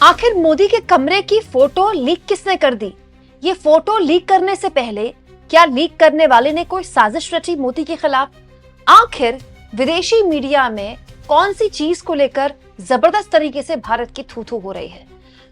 आखिर मोदी के कमरे की फोटो लीक किसने कर दी? ये फोटो लीक करने से पहले क्या लीक करने वाले ने कोई साजिश रची मोदी के खिलाफ? आखिर विदेशी मीडिया में कौन सी चीज को लेकर जबरदस्त तरीके से भारत की थू थू हो रही है?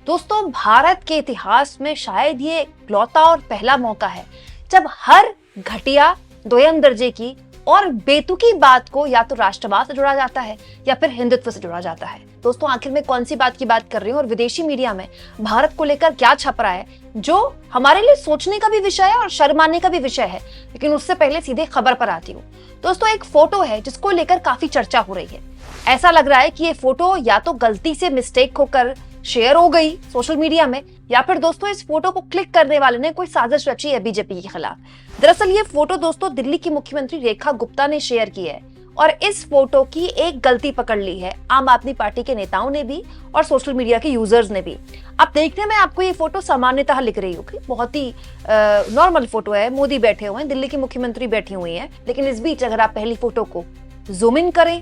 दोस्तों, भारत के इतिहास में शायद ये इकलौता और पहला मौका है जब हर घटिया, दोयम दर्जे की और बेतुकी बात को या तो राष्ट्रवाद से जोड़ा जाता है या फिर हिंदुत्व से जोड़ा जाता है। दोस्तों, आखिर में कौन सी बात की बात कर रही हूँ और विदेशी मीडिया में भारत को लेकर क्या छप रहा है, जो हमारे लिए सोचने का भी विषय है और शर्माने का भी विषय है। लेकिन उससे पहले सीधे खबर पर आती हूँ। दोस्तों, एक फोटो है जिसको लेकर काफी चर्चा हो रही है। ऐसा लग रहा है कि ये फोटो या तो गलती से मिस्टेक होकर शेयर हो गई सोशल मीडिया में, या फिर दोस्तों इस फोटो को क्लिक करने वाले ने कोई साजिश रची है बीजेपी के खिलाफ। दरअसल ये फोटो दोस्तों दिल्ली की मुख्यमंत्री रेखा गुप्ता ने शेयर की है और इस फोटो की एक गलती पकड़ ली है आम आदमी पार्टी के नेताओं ने भी और सोशल मीडिया के यूजर्स ने भी। अब देखने में आपको ये फोटो सामान्यतः लिख रही होगी, बहुत ही नॉर्मल फोटो है, मोदी बैठे हुए हैं, दिल्ली की मुख्यमंत्री बैठी हुई है। लेकिन इस बीच अगर आप पहली फोटो को जूम इन करें,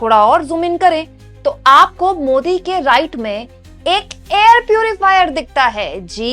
थोड़ा और जूम इन करें, तो आपको मोदी के राइट में एक एयर प्यूरिफायर दिखता है। जी,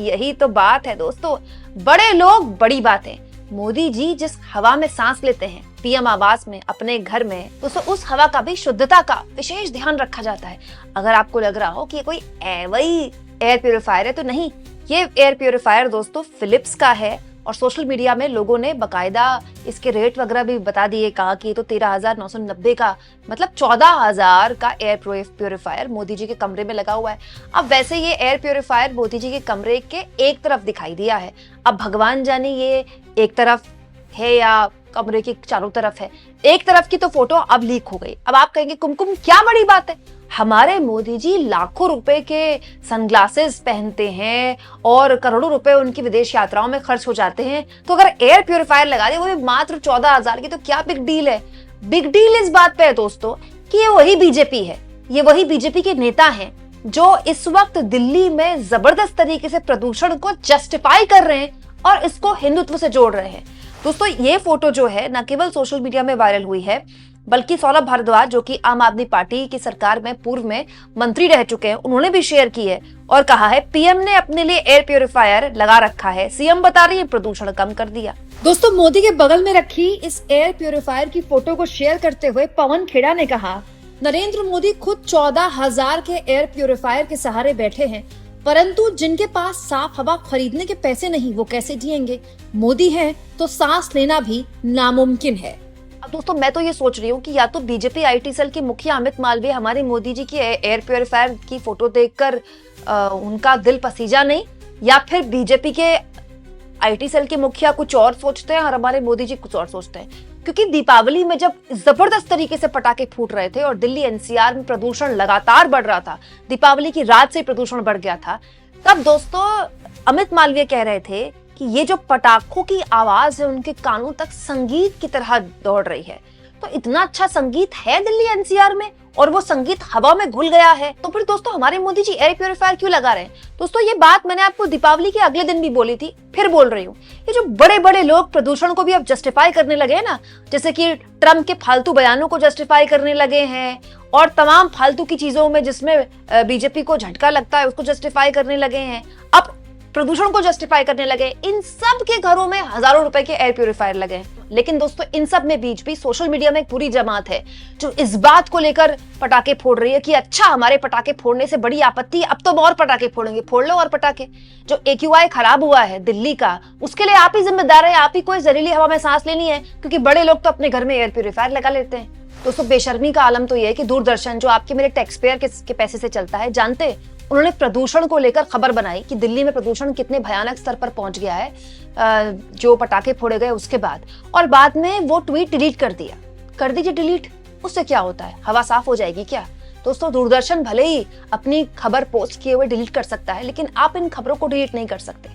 यही तो बात है दोस्तों, बड़े लोग बड़ी बातें। मोदी जी जिस हवा में सांस लेते हैं पीएम आवास में, अपने घर में, दोस्तों उस हवा का भी शुद्धता का विशेष ध्यान रखा जाता है। अगर आपको लग रहा हो कि ये कोई वही एयर प्यूरिफायर है, तो नहीं, ये एयर प्यूरिफायर दोस्तों फिलिप्स का है और सोशल मीडिया में लोगों ने बकायदा इसके रेट वगैरह भी बता दिए, कहा कि ये तो 13,990 का, मतलब 14,000 का एयर प्यूरिफायर मोदी जी के कमरे में लगा हुआ है। अब वैसे ये एयर प्यूरिफायर मोदी जी के कमरे के एक तरफ दिखाई दिया है। अब भगवान जाने ये एक तरफ है या कमरे के चारों तरफ है। एक तरफ की तो फोटो अब लीक हो गई। अब आप कहेंगे कुमकुम क्या बड़ी बात है, हमारे मोदी जी लाखों रुपए के सनग्लासेस पहनते हैं और करोड़ों रुपए उनकी विदेश यात्राओं में खर्च हो जाते हैं, तो अगर एयर प्यूरिफायर लगा दे वो भी मात्र 14,000 की, तो क्या बिग डील है? बिग डील इस बात पे है दोस्तों कि ये वही बीजेपी है, ये वही बीजेपी के नेता हैं जो इस वक्त दिल्ली में जबरदस्त तरीके से प्रदूषण को जस्टिफाई कर रहे हैं और इसको हिंदुत्व से जोड़ रहे हैं। दोस्तों, ये फोटो जो है न केवल सोशल मीडिया में वायरल हुई है, बल्कि सौरभ भारद्वाज, जो कि आम आदमी पार्टी की सरकार में पूर्व में मंत्री रह चुके हैं, उन्होंने भी शेयर की है और कहा है पीएम ने अपने लिए एयर प्यूरिफायर लगा रखा है, सीएम बता रही है प्रदूषण कम कर दिया। दोस्तों, मोदी के बगल में रखी इस एयर प्यूरिफायर की फोटो को शेयर करते हुए पवन खेड़ा ने कहा, नरेंद्र मोदी खुद 14,000 के एयर प्यूरिफायर के सहारे बैठे हैं, परंतु जिनके पास साफ हवा खरीदने के पैसे नहीं, वो कैसे जिएंगे? मोदी है तो सांस लेना भी नामुमकिन है। अब दोस्तों, मैं तो ये सोच रही हूँ कि या तो बीजेपी आईटी सेल के मुखिया अमित मालवीय हमारे मोदी जी की एयर प्यूरिफायर की फोटो देखकर उनका दिल पसीजा नहीं, या फिर बीजेपी के आईटी सेल के मुखिया कुछ और सोचते हैं और हमारे मोदी जी कुछ और सोचते हैं। क्योंकि दीपावली में जब जबरदस्त तरीके से पटाखे फूट रहे थे और दिल्ली एनसीआर में प्रदूषण लगातार बढ़ रहा था, दीपावली की रात से प्रदूषण बढ़ गया था, तब दोस्तों अमित मालवीय कह रहे थे कि ये जो पटाखों की आवाज है उनके कानों तक संगीत की तरह दौड़ रही है। तो इतना अच्छा संगीत है दिल्ली एनसीआर में और वो संगीत हवा में घुल गया है, तो फिर दोस्तों हमारे मोदी जी एयर प्यूरिफायर क्यों लगा रहे हैं? दोस्तों, ये बात मैंने आपको दीपावली के अगले दिन भी बोली थी, फिर बोल रही हूँ। ये जो बड़े बड़े लोग प्रदूषण को भी अब जस्टिफाई करने लगे हैं ना, जैसे कि ट्रम्प के फालतू बयानों को जस्टिफाई करने लगे हैं और तमाम फालतू की चीजों में जिसमें बीजेपी को झटका लगता है उसको जस्टिफाई करने लगे हैं, अब प्रदूषण को जस्टिफाई करने लगे। इन सब के घरों में हजारों रुपए के एयर प्यूरिफायर लगे हैं। लेकिन दोस्तों, इन सब में बीच भी सोशल मीडिया में एक पूरी जमात है जो इस बात को लेकर पटाखे फोड़ रही है कि अच्छा, हमारे पटाखे फोड़ने से बड़ी आपत्ति, अब तो और पटाखे फोड़ेंगे, फोड़ लो और पटाखे। जो AQI खराब हुआ है दिल्ली का, उसके लिए आप ही जिम्मेदार है, आप ही कोई जहरीली हवा में सांस लेनी है, क्योंकि बड़े लोग तो अपने घर में एयर प्यूरिफायर लगा लेते हैं। दोस्तों, बेशर्मी का आलम तो यह है कि दूरदर्शन, जो आपके मेरे टैक्स पेयर के पैसे से चलता है, जानते उन्होंने प्रदूषण को लेकर खबर बनाई कि दिल्ली में प्रदूषण कितने भयानक स्तर पर पहुंच गया है जो पटाखे फोड़े गए उसके बाद, और बाद में वो ट्वीट डिलीट कर दिया। कर दीजिए डिलीट, उससे क्या होता है, हवा साफ हो जाएगी क्या? दोस्तों, दूरदर्शन भले ही अपनी खबर पोस्ट किए हुए डिलीट कर सकता है, लेकिन आप इन खबरों को डिलीट नहीं कर सकते।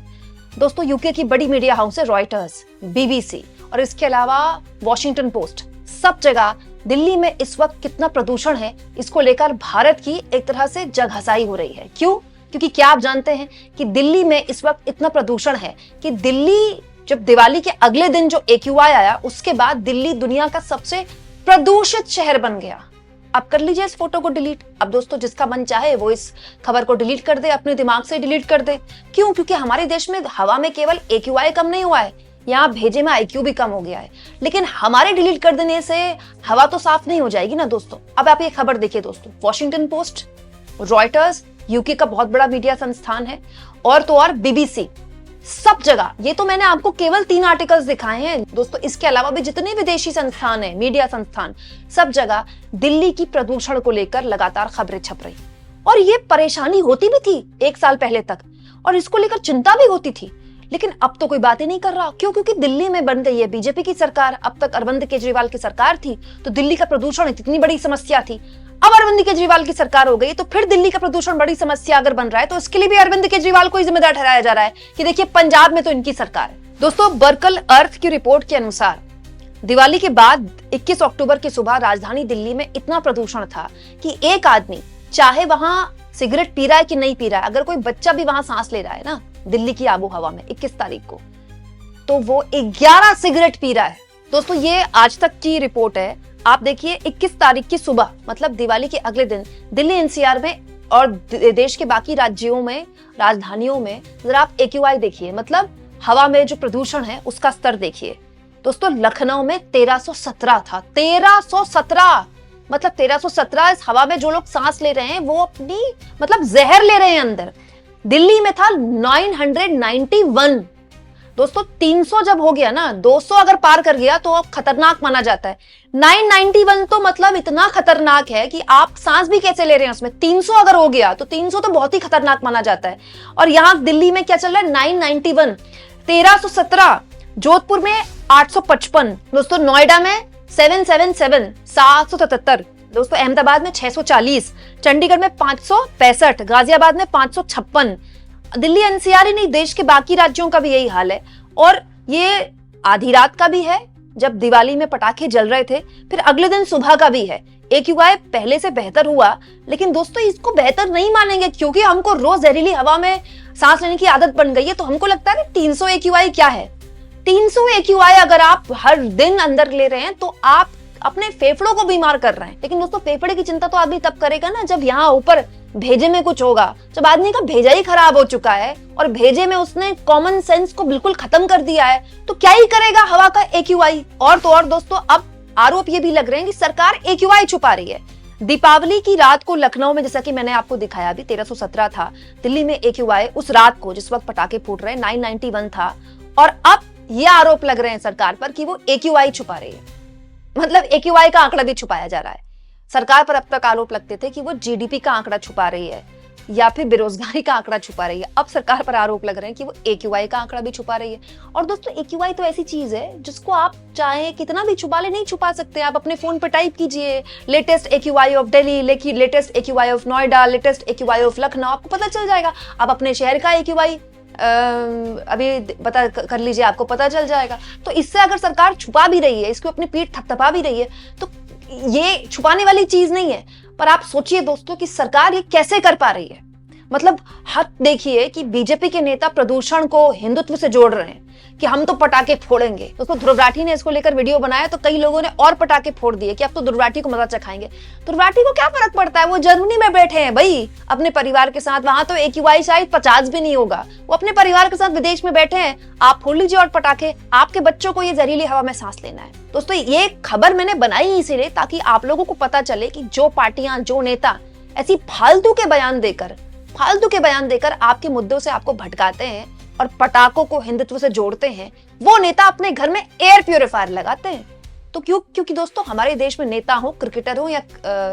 दोस्तों, यूके की बड़ी मीडिया हाउस है रॉयटर्स, BBC और इसके अलावा वॉशिंगटन पोस्ट, सब जगह दिल्ली में इस वक्त कितना प्रदूषण है इसको लेकर भारत की एक तरह से जगहसाई हो रही है। क्यों? क्योंकि क्या आप जानते हैं कि दिल्ली में इस वक्त इतना प्रदूषण है कि दिल्ली, जब दिवाली के अगले दिन जो AQI आया, उसके बाद दिल्ली दुनिया का सबसे प्रदूषित शहर बन गया। आप कर लीजिए इस फोटो को डिलीट। अब दोस्तों जिसका मन चाहे वो इस खबर को डिलीट कर दे, अपने दिमाग से डिलीट कर दे। क्यों? क्योंकि हमारे देश में हवा में केवल AQI कम नहीं हुआ है, यहाँ भेजे में IQ भी कम हो गया है। लेकिन हमारे डिलीट कर देने से हवा तो साफ नहीं हो जाएगी ना दोस्तों। अब आप ये खबर देखिए दोस्तों, वॉशिंगटन पोस्ट, रॉयटर्स, यूके का बहुत बड़ा मीडिया संस्थान है, और तो और BBC, सब जगह। ये तो मैंने आपको केवल 3 आर्टिकल्स दिखाए हैं दोस्तों, इसके अलावा भी जितने विदेशी संस्थान है, मीडिया संस्थान, सब जगह दिल्ली की प्रदूषण को लेकर लगातार खबरें छप रही। और ये परेशानी होती भी थी 1 साल पहले तक, और इसको लेकर चिंता भी होती थी। लेकिन अब तो कोई बात ही नहीं कर रहा। क्यों? क्योंकि दिल्ली में बन गई है बीजेपी की सरकार। अब तक अरविंद केजरीवाल की सरकार थी तो दिल्ली का प्रदूषण इतनी बड़ी समस्या थी। अब अरविंद केजरीवाल की सरकार हो गई तो फिर दिल्ली का प्रदूषण बड़ी समस्या अगर बन रहा है तो इसके लिए भी अरविंद केजरीवाल को ही जिम्मेदार ठहराया जा रहा है कि देखिए पंजाब में तो इनकी सरकार है। दोस्तों बर्कल अर्थ की रिपोर्ट के अनुसार दिवाली के बाद 21 अक्टूबर की सुबह राजधानी दिल्ली में इतना प्रदूषण था कि एक आदमी चाहे वहां सिगरेट पी रहा है कि नहीं पी रहा है, अगर कोई बच्चा भी वहां सांस ले रहा है ना दिल्ली की आबो हवा में 21 तारीख को, तो वो 11 सिगरेट पी रहा है। दोस्तों ये आज तक की रिपोर्ट है। आप देखिए 21 तारीख की सुबह मतलब दिवाली के अगले दिन दिल्ली NCR में और देश के बाकी राज्यों में, राजधानियों में जरा आप AQI देखिए, मतलब हवा में जो प्रदूषण है उसका स्तर देखिए। दोस्तों लखनऊ में 1317 था। 1317 मतलब 1317 इस हवा में जो लोग सांस ले रहे हैं वो अपनी मतलब जहर ले रहे हैं अंदर। दिल्ली में था 991। दोस्तों 300 जब हो गया ना, 200 अगर पार कर गया तो अब खतरनाक माना जाता है। 991 तो मतलब इतना खतरनाक है कि आप सांस भी कैसे ले रहे हैं उसमें। 300 अगर हो गया तो 300 तो बहुत ही खतरनाक माना जाता है। और यहाँ दिल्ली में क्या चल रहा है? 991, 1317, जोधपुर में 855, दोस्तों नोएडा में 777, 777, दोस्तों अहमदाबाद में 640, चंडीगढ़ में 565, गाजियाबाद में 556। दिल्ली NCR ही नहीं, देश के बाकी राज्यों का भी यही हाल है। और ये आधी रात का भी है जब दिवाली में पटाखे जल रहे थे, फिर अगले दिन सुबह का भी है। AQI पहले से बेहतर हुआ, लेकिन दोस्तों इसको बेहतर नहीं मानेंगे क्योंकि हमको रोज जहरीली हवा में सांस लेने की आदत बन गई है। तो हमको लगता है 300 AQI क्या है। 300 AQI अगर आप हर दिन अंदर ले रहे हैं तो आप अपने फेफड़ों को बीमार कर रहे हैं। लेकिन दोस्तों फेफड़े की चिंता तो आदमी तब करेगा ना जब यहाँ ऊपर भेजे में कुछ होगा, जब आदमी का भेजा ही खराब हो चुका है और भेजे में उसने कॉमन सेंस को बिल्कुल खत्म कर दिया है तो क्या ही करेगा हवा का AQI। और तो और दोस्तों अब आरोप ये भी लग रहे हैं कि सरकार AQI छुपा रही है। दीपावली की रात को लखनऊ में, जैसा कि मैंने आपको दिखाया अभी, 1317 था। दिल्ली में AQI उस रात को जिस वक्त पटाखे फूट रहे 991 था। और अब ये आरोप लग रहे हैं सरकार पर कि वो AQI छुपा रही है, मतलब AQI का आंकड़ा भी छुपाया जा रहा है। सरकार पर अब तक आरोप लगते थे कि वो GDP का आंकड़ा छुपा रही है या फिर बेरोजगारी का आंकड़ा छुपा रही है। अब सरकार पर आरोप लग रहे हैं कि वो AQI का आंकड़ा भी छुपा रही है। और दोस्तों AQI तो ऐसी चीज है जिसको आप चाहे कितना भी छुपा ले, नहीं छुपा सकते। आप अपने फोन पे टाइप कीजिए latest AQI of Delhi, latest AQI of Noida, latest AQI of Lucknow, आपको पता चल जाएगा। आप अपने शहर का AQI अभी पता कर लीजिए, आपको पता चल जाएगा। तो इससे अगर सरकार छुपा भी रही है, इसको अपनी पीठ थपथपा भी रही है, तो ये छुपाने वाली चीज नहीं है। पर आप सोचिए दोस्तों कि सरकार ये कैसे कर पा रही है। मतलब हद देखिए कि बीजेपी के नेता प्रदूषण को हिंदुत्व से जोड़ रहे हैं कि हम तो पटाखे फोड़ेंगे। दोस्तों ध्रुव राठी ने इसको लेकर वीडियो बनाया तो कई लोगों ने और पटाखे फोड़ दिए कि अब तो ध्रुव राठी को मजा चखाएंगे। ध्रुव राठी को क्या फर्क पड़ता है, वो जर्मनी में बैठे हैं भाई अपने परिवार के साथ, वहां तो AQI शायद 50 भी नहीं होगा। वो अपने परिवार के साथ विदेश में बैठे हैं, आप फोड़ लीजिए और पटाखे, आपके बच्चों को ये जहरीली हवा में सांस लेना है। दोस्तों ये खबर मैंने बनाई इसीलिए ताकि आप लोगों को पता चले कि जो पार्टियां, जो नेता ऐसी फालतू के बयान देकर आपके मुद्दों से आपको भटकाते हैं और पटाखों को हिंदुत्व से जोड़ते हैं, वो नेता अपने घर में एयर प्यूरिफायर लगाते हैं। तो क्योंकि दोस्तों हमारे देश में नेता हो, क्रिकेटर हो या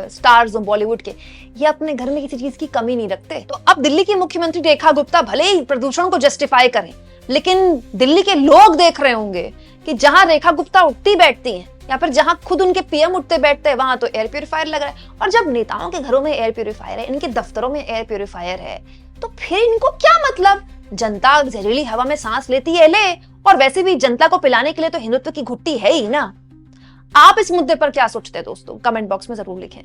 स्टार्स हो बॉलीवुड के, ये अपने घर में किसी चीज की कमी नहीं रखते। तो अब दिल्ली की मुख्यमंत्री रेखा गुप्ता भले ही प्रदूषण को जस्टिफाई करें, लेकिन दिल्ली के लोग देख रहे होंगे कि जहां रेखा गुप्ता उठती बैठती हैं या फिर जहां खुद उनके PM उठते बैठते हैं, वहां तो एयर प्यूरिफायर लग रहा है। और जब नेताओं के घरों में एयर प्यूरिफायर है, इनके दफ्तरों में एयर प्यूरिफायर है, तो फिर इनको क्या मतलब? जनता जहरीली हवा में सांस लेती है, ले, और वैसे भी जनता को पिलाने के लिए तो हिंदुत्व की घुट्टी है ही ना। आप इस मुद्दे पर क्या सोचते हैं दोस्तों? कमेंट बॉक्स में जरूर लिखें।